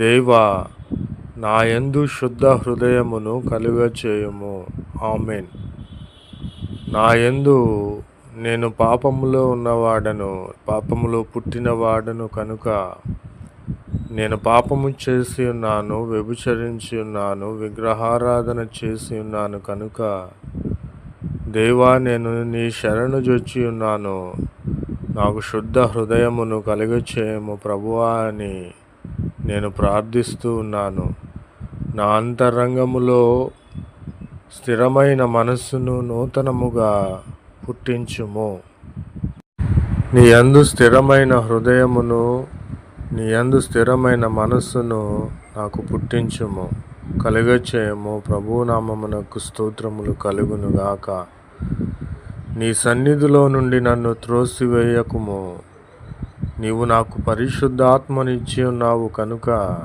దేవా, నాయందు శుద్ధ హృదయమును కలుగచేయుము. ఆమేన్. నాయందు నేను పాపములో ఉన్నవాడను, పాపములో పుట్టినవాడను కనుక నేను పాపము చేసి ఉన్నాను, వ్యభిచరించి ఉన్నాను, విగ్రహారాధన చేసి ఉన్నాను కనుక దేవా, నేను నీ శరణు జొచ్చి ఉన్నాను. నాకు శుద్ధ హృదయమును కలుగచేయము ప్రభువా అని నేను ప్రార్థిస్తూ ఉన్నాను. నా అంతరంగములో స్థిరమైన మనస్సును నూతనముగా పుట్టించుము. నీ యందు స్థిరమైన హృదయమును, నీ యందు స్థిరమైన మనస్సును నాకు పుట్టించుము, కలుగచేయము. ప్రభునామమునకు స్తోత్రములు కలుగునుగాక. నీ సన్నిధిలో నుండి నన్ను త్రోసివేయకుము. నీవు నాకు పరిశుద్ధాత్మనిచ్చి ఉన్నావు కనుక